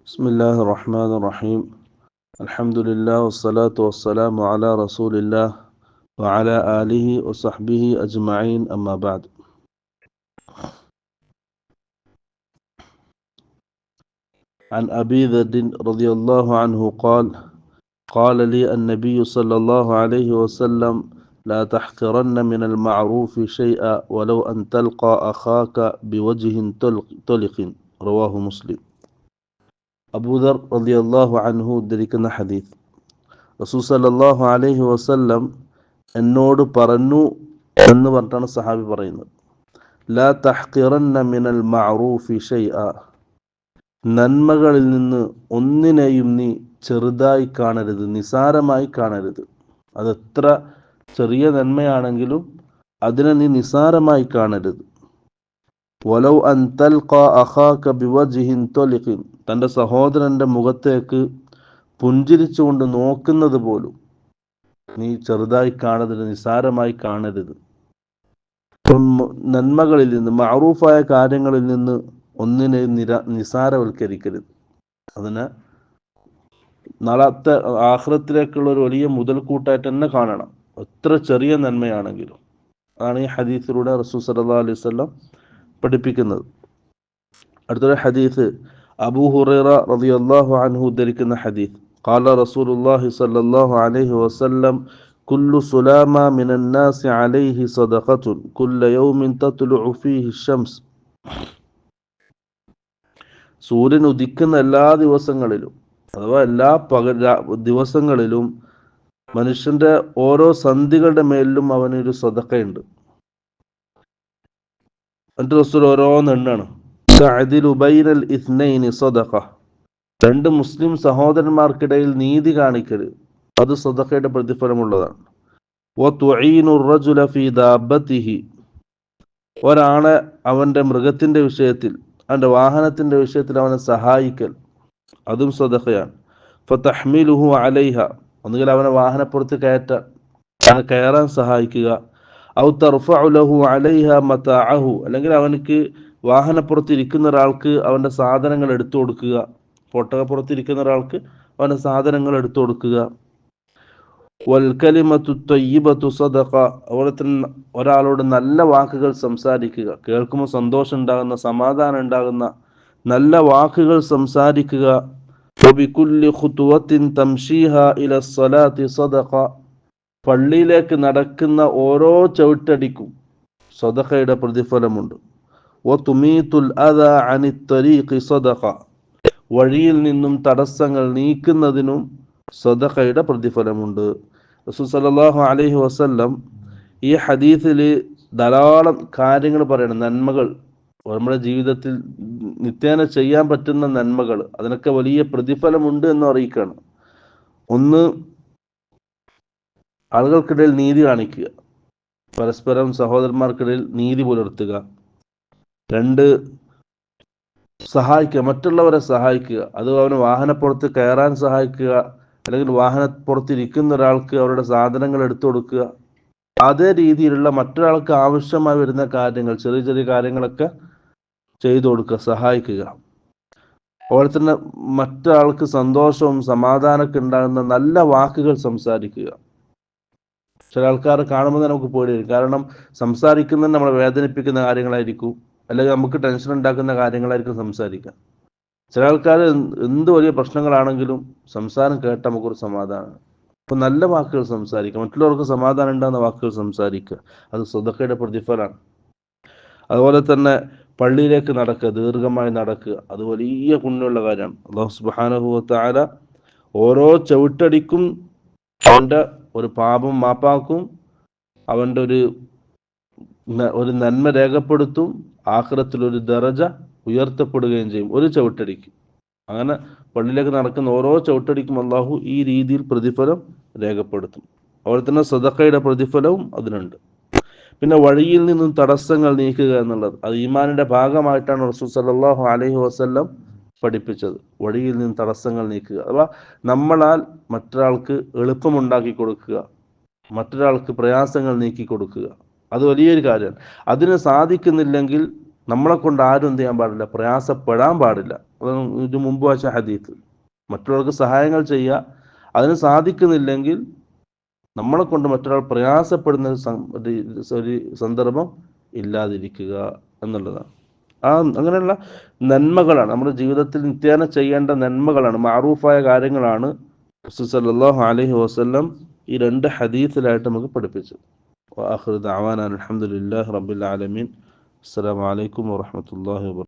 بسم الله الرحمن الرحيم. الحمد لله والصلاة والسلام على رسول الله وعلى آله وصحبه أجمعين أما بعد. عن أبي ذر رضي الله عنه قال لي النبي صلى الله عليه وسلم لا تحقرن من المعروف شيئا ولو أن تلقى أخاك بوجه طلق. رواه مسلم. അബൂദർ റളിയല്ലാഹു അൻഹു ഉദ്ധരിക്കുന്ന ഹദീസ്, റസൂൽ സല്ലല്ലാഹു അലൈഹി വസല്ലം എന്നോട് പറഞ്ഞു എന്ന് പറഞ്ഞിട്ടാണ് സഹാബി പറയുന്നത്. ലാ തഹ്ഖിറന്ന മിനൽ മഅറൂഫി ഷൈഅ, നന്മകളിൽ നിന്ന് ഒന്നിനെയും നീ ചെറുതായി കാണരുത്, നിസാരമായി കാണരുത്. അതെത്ര ചെറിയ നന്മയാണെങ്കിലും അതിനെ നീ നിസാരമായി കാണരുത്. വലൗ അൻ തൽഖ അഖാക ബിവജ്ഹിൻ ത്വലിഖിൻ, തൻ്റെ സഹോദരൻ്റെ മുഖത്തേക്ക് പുഞ്ചിരിച്ചുകൊണ്ട് നോക്കുന്നത് പോലും നീ ചെറുതായി കാണരുത്, നിസാരമായി കാണരുത്. നന്മകളിൽ നിന്ന്, മഅറൂഫായ കാര്യങ്ങളിൽ നിന്ന് ഒന്നിനെ നിസാരവൽക്കരിക്കരുത്. അതിനെ നാളത്തെ ആഖിറത്തിലേക്കുള്ള ഒരു വലിയ മുതൽക്കൂട്ടായിട്ട് തന്നെ കാണണം, എത്ര ചെറിയ നന്മയാണെങ്കിലും. അതാണ് ഈ ഹദീസിലൂടെ റസൂൽ സല്ലല്ലാഹു അലൈഹി വസല്ലം പഠിപ്പിക്കുന്നത്. അടുത്തൊരു ഹദീസ് അബൂ ഹുറൈറ റളിയല്ലാഹു അൻഹു ഉദ്ധരിക്കുന്ന ഹദീസ്, ഖാല റസൂലുള്ളാഹി സ്വല്ലല്ലാഹു അലൈഹി വസല്ലം കുല്ലു സുലാമ മിനൻ നാസി അലൈഹി സദഖത്തുൻ കുല്ല യൗമിൻ തത്ലുഉ ഫീഹി ശംസ്. സൂര്യൻ ഉദിക്കുന്ന എല്ലാ ദിവസങ്ങളിലും, അഥവാ എല്ലാ ദിവസങ്ങളിലും മനുഷ്യന്റെ ഓരോ സന്ധികളുടെ മേലിലും അവനൊരു സദഖയുണ്ട്. എന്നിട്ട് റസൂൽ ഓരോന്നെണ്ണാണ്. തഅദിലു ബൈനൽ ഇത്നൈനി സദഖ, രണ്ട് മുസ്ലിം സഹോദരന്മാർക്കിടയിൽ നീതി കാണിക്കൽ, അത് സദഖയുടെ പ്രതിഫലമുള്ളതാണ്. വതുഈനു റജുല ഫീ ദാബത്തിഹി, ഒരാളെ അവൻ്റെ മൃഗത്തിൻ്റെ വിഷയത്തിൽ, അവൻ്റെ വാഹനത്തിൻ്റെ വിഷയത്തിൽ അവനെ സഹായിക്കൽ, അതും സദഖയാണ്. ഫതഹ്മിലുഹു അലൈഹ, ഒന്നുകിൽ അവനെ വാഹനപ്പുറത്ത് കയറാൻ സഹായിക്കുക. ഔ തർഫഉ ലഹു അലൈഹ മതാഅഹു, അല്ലെങ്കിൽ അവനക്ക് വാഹനപ്പുറത്ത് ഇരിക്കുന്ന ഒരാൾക്ക് അവൻ്റെ സാധനങ്ങൾ എടുത്തു കൊടുക്കുക, ഒട്ടകപ്പുറത്ത് ഇരിക്കുന്ന ഒരാൾക്ക് അവൻ്റെ സാധനങ്ങൾ എടുത്തു കൊടുക്കുക. വൽ കലിമത്തു ത്വയ്യിബത്തു സദഖ, അതുപോലെ തന്നെ ഒരാളോട് നല്ല വാക്കുകൾ സംസാരിക്കുക, കേൾക്കുമ്പോൾ സന്തോഷം ഉണ്ടാകുന്ന, സമാധാനം ഉണ്ടാകുന്ന നല്ല വാക്കുകൾ സംസാരിക്കുക. വബികുല്ലി ഖുതുവത്തിൻ തംശീഹ ഇല സ്വലാത്തി സദഖ, പള്ളിയിലേക്ക് നടക്കുന്ന ഓരോ ചവിട്ടടിക്കും സദഖയുടെ പ്രതിഫലമുണ്ട്. വതുമീതുൽ അദാ അനി ത്വരീഖി സദഖ, വഴിയിൽ നിന്നും തടസ്സങ്ങൾ നീക്കുന്നതിനും സദഖയുടെ പ്രതിഫലമുണ്ട്. റസൂൽ സല്ലല്ലാഹു അലൈഹി വസല്ലം ഈ ഹദീസിൽ ധാരാളം കാര്യങ്ങൾ പറയണം, നന്മകൾ, നമ്മുടെ ജീവിതത്തിൽ നിത്യേന ചെയ്യാൻ പറ്റുന്ന നന്മകൾ, അതിനൊക്കെ വലിയ പ്രതിഫലമുണ്ട് എന്ന് അറിയിക്കുകയാണ്. ഒന്ന്, ആളുകൾക്കിടയിൽ നീതി കാണിക്കുക, പരസ്പരം സഹോദരന്മാർക്കിടയിൽ നീതി പുലർത്തുക. രണ്ട്, സഹായിക്കുക, മറ്റുള്ളവരെ സഹായിക്കുക, അത് അവന് വാഹനപ്പുറത്ത് കയറാൻ സഹായിക്കുക, അല്ലെങ്കിൽ വാഹനപ്പുറത്തിരിക്കുന്ന ഒരാൾക്ക് അവരുടെ സാധനങ്ങൾ എടുത്തു കൊടുക്കുക. അതേ രീതിയിലുള്ള മറ്റൊരാൾക്ക് ആവശ്യമായി വരുന്ന കാര്യങ്ങൾ, ചെറിയ ചെറിയ കാര്യങ്ങളൊക്കെ ചെയ്തു കൊടുക്കുക, സഹായിക്കുക. അതുപോലെ തന്നെ മറ്റൊരാൾക്ക് സന്തോഷവും സമാധാനമൊക്കെ ഉണ്ടാകുന്ന നല്ല വാക്കുകൾ സംസാരിക്കുക. ചില ആൾക്കാർ കാണുമ്പോൾ തന്നെ നമുക്ക് പേടിയായിരിക്കും, കാരണം സംസാരിക്കുന്നത് നമ്മളെ വേദനിപ്പിക്കുന്ന കാര്യങ്ങളായിരിക്കും, അല്ലെങ്കിൽ നമുക്ക് ടെൻഷൻ ഉണ്ടാക്കുന്ന കാര്യങ്ങളായിരിക്കും സംസാരിക്കുക. ചില ആൾക്കാർ എന്ത് വലിയ പ്രശ്നങ്ങളാണെങ്കിലും സംസാരം കേട്ടാൽ നമുക്കൊരു സമാധാനമാണ്. അപ്പോൾ നല്ല വാക്കുകൾ സംസാരിക്കുക, മറ്റുള്ളവർക്ക് സമാധാനം ഉണ്ടാകുന്ന വാക്കുകൾ സംസാരിക്കുക, അത് സദഖയുടെ പ്രതിഫലമാണ്. അതുപോലെ തന്നെ പള്ളിയിലേക്ക് നടക്കുക, ദീർഘമായി നടക്കുക, അത് വലിയ പുണ്യമുള്ള കാര്യമാണ്. അല്ലാഹു സുബ്ഹാനഹു വ തആല ഓരോ ചവിട്ടടിക്കും അവൻ്റെ ഒരു പാപം മാപ്പാക്കും, അവൻ്റെ ഒരു നന്മ രേഖപ്പെടുത്തും, ആഖിറത്തിൽ ഒരു ദറജ ഉയർത്തപ്പെടുകയും ചെയ്യും ഒരു ചവിട്ടടിക്ക്. അങ്ങനെ പള്ളിയിലേക്ക് നടക്കുന്ന ഓരോ ചവിട്ടടിക്കും അള്ളാഹു ഈ രീതിയിൽ പ്രതിഫലം രേഖപ്പെടുത്തും. അതുപോലെ തന്നെ സദഖയുടെ പ്രതിഫലവും അതിനുണ്ട്. പിന്നെ വഴിയിൽ നിന്നും തടസ്സങ്ങൾ നീക്കുക എന്നുള്ളത്, അത് ഈമാനിന്റെ ഭാഗമായിട്ടാണ് റസൂൽ സല്ലല്ലാഹു അലൈഹി വസല്ലം പഠിപ്പിച്ചത്. വഴിയിൽ നിന്ന് തടസ്സങ്ങൾ നീക്കുക, അഥവാ നമ്മളാൽ മറ്റൊരാൾക്ക് എളുപ്പമുണ്ടാക്കി കൊടുക്കുക, മറ്റൊരാൾക്ക് പ്രയാസങ്ങൾ നീക്കി കൊടുക്കുക, അത് വലിയൊരു കാര്യമാണ്. അതിന് സാധിക്കുന്നില്ലെങ്കിൽ നമ്മളെ കൊണ്ട് ആരും എന്ത് ചെയ്യാൻ പാടില്ല, പ്രയാസപ്പെടാൻ പാടില്ല. അതാണ് ഇതിനു മുമ്പ് വായിച്ച ഹദീത്ത്. മറ്റുള്ളവർക്ക് സഹായങ്ങൾ ചെയ്യുക, അതിന് സാധിക്കുന്നില്ലെങ്കിൽ നമ്മളെ കൊണ്ട് മറ്റൊരാൾ പ്രയാസപ്പെടുന്ന ഒരു സന്ദർഭം ഇല്ലാതിരിക്കുക എന്നുള്ളതാണ്. അങ്ങനെയുള്ള നന്മകളാണ് നമ്മുടെ ജീവിതത്തിൽ നിത്യേന ചെയ്യേണ്ട നന്മകളാണ്, മഅറൂഫായ കാര്യങ്ങളാണ് റസൂൽ സല്ലല്ലാഹു അലൈഹി വസല്ലം ഈ 2 ഹദീസിലായിട്ട് നമുക്ക് പഠിപ്പിച്ചു. വആഖിറു ദഅവാനാ അൽഹംദുലില്ലാഹി റബ്ബിൽ ആലമീൻ. അസ്സലാമു അലൈക്കും വറഹ്മത്തുള്ളാഹി വബറകാതുഹു.